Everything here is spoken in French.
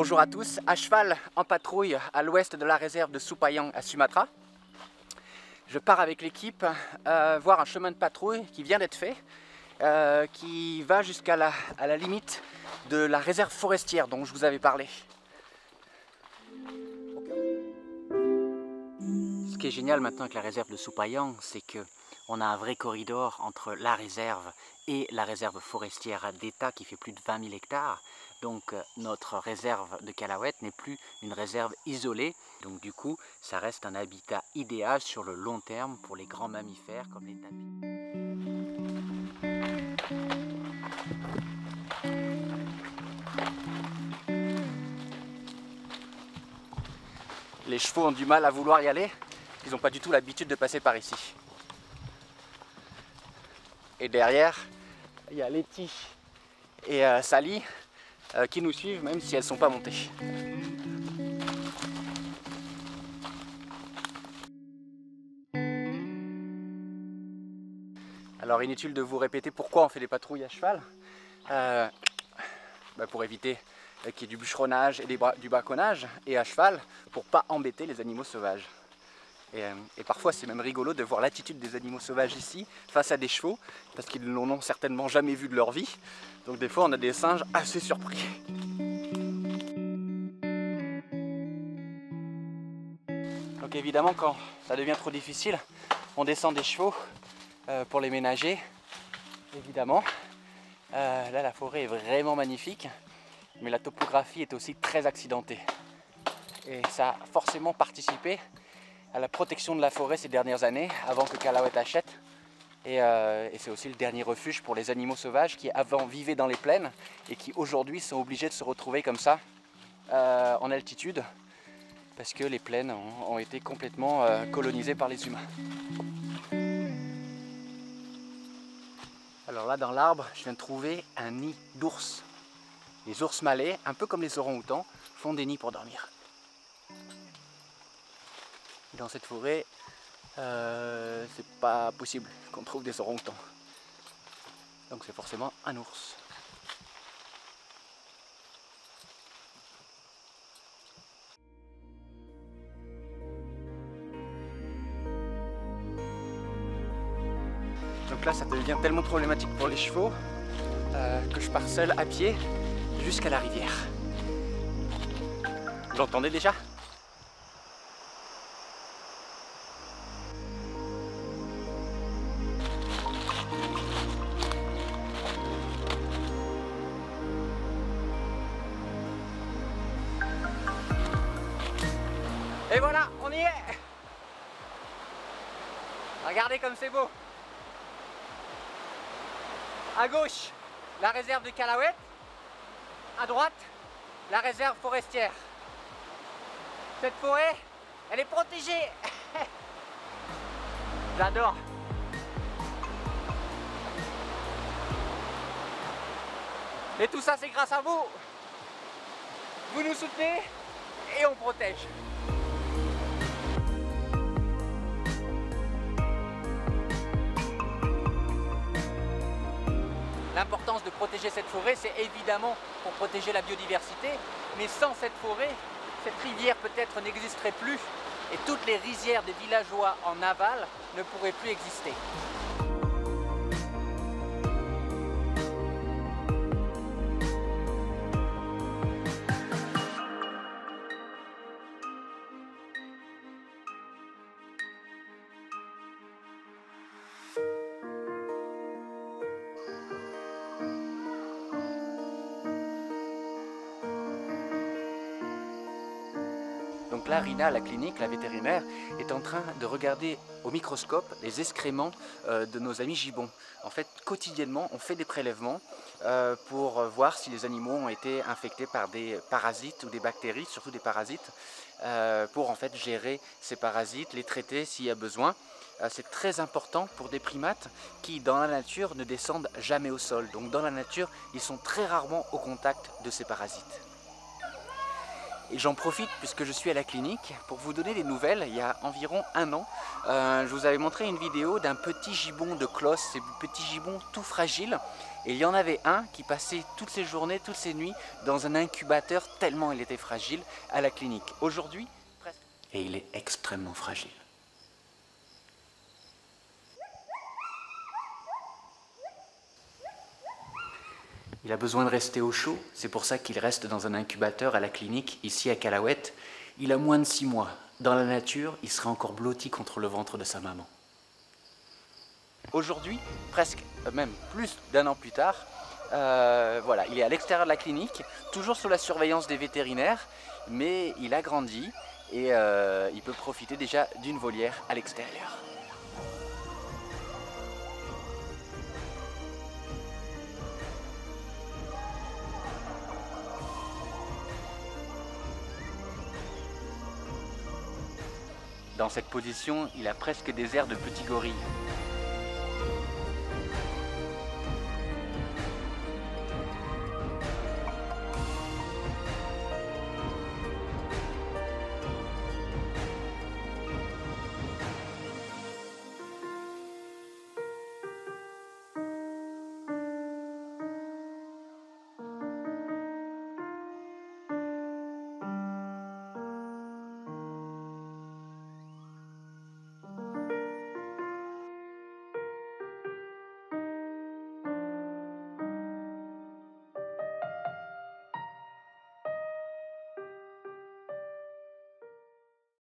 Bonjour à tous, à cheval en patrouille à l'ouest de la réserve de Supayang à Sumatra. Je pars avec l'équipe voir un chemin de patrouille qui vient d'être fait, qui va jusqu'à la limite de la réserve forestière dont je vous avais parlé. Ce qui est génial maintenant avec la réserve de Supayang, c'est qu'on a un vrai corridor entre la réserve et la réserve forestière d'État qui fait plus de 20 000 hectares. Donc notre réserve de Calawet n'est plus une réserve isolée. Donc du coup, ça reste un habitat idéal sur le long terme pour les grands mammifères comme les tapis. Les chevaux ont du mal à vouloir y aller. Ils n'ont pas du tout l'habitude de passer par ici. Et derrière, il y a Letty et Sally qui nous suivent même si elles ne sont pas montées. Alors inutile de vous répéter pourquoi on fait des patrouilles à cheval. Pour éviter qu'il y ait du bûcheronnage et du braconnage, et à cheval pour ne pas embêter les animaux sauvages. Et parfois c'est même rigolo de voir l'attitude des animaux sauvages ici face à des chevaux, parce qu'ils n'en ont certainement jamais vu de leur vie. Donc des fois on a des singes assez surpris. Donc évidemment quand ça devient trop difficile, on descend des chevaux pour les ménager, évidemment. Là la forêt est vraiment magnifique, mais la topographie est aussi très accidentée. Et ça a forcément participé à la protection de la forêt ces dernières années, avant que Calawet achète. Et c'est aussi le dernier refuge pour les animaux sauvages qui avant vivaient dans les plaines et qui aujourd'hui sont obligés de se retrouver comme ça en altitude parce que les plaines ont été complètement colonisées par les humains. Alors là dans l'arbre, je viens de trouver un nid d'ours. Les ours malais, un peu comme les orang-outans, font des nids pour dormir. Dans cette forêt, c'est pas possible qu'on trouve des orang-outans. Donc c'est forcément un ours. Donc là ça devient tellement problématique pour les chevaux que je pars seul à pied jusqu'à la rivière. Vous l'entendez déjà ? Et voilà, on y est! Regardez comme c'est beau! À gauche, la réserve de Calawet. À droite, la réserve forestière. Cette forêt, elle est protégée. J'adore. Et tout ça, c'est grâce à vous. Vous nous soutenez et on protège. L'importance de protéger cette forêt, c'est évidemment pour protéger la biodiversité, mais sans cette forêt, cette rivière peut-être n'existerait plus et toutes les rizières des villageois en aval ne pourraient plus exister. Donc là, Rina, la clinique, la vétérinaire, est en train de regarder au microscope les excréments de nos amis gibbons. En fait, quotidiennement, on fait des prélèvements pour voir si les animaux ont été infectés par des parasites ou des bactéries, surtout des parasites, pour en fait gérer ces parasites, les traiter s'il y a besoin. C'est très important pour des primates qui, dans la nature, ne descendent jamais au sol. Donc dans la nature, ils sont très rarement au contact de ces parasites. Et j'en profite puisque je suis à la clinique pour vous donner des nouvelles. Il y a environ un an, je vous avais montré une vidéo d'un petit gibbon de Clos, ces petits gibbons tout fragiles. Et il y en avait un qui passait toutes ses journées, toutes ses nuits dans un incubateur tellement il était fragile à la clinique. Aujourd'hui, presque. Et il est extrêmement fragile. Il a besoin de rester au chaud, c'est pour ça qu'il reste dans un incubateur à la clinique, ici à Calaouette. Il a moins de 6 mois. Dans la nature, il sera encore blotti contre le ventre de sa maman. Aujourd'hui, presque, même plus d'un an plus tard, voilà, il est à l'extérieur de la clinique, toujours sous la surveillance des vétérinaires, mais il a grandi et il peut profiter déjà d'une volière à l'extérieur. Dans cette position, il a presque des airs de petit gorille.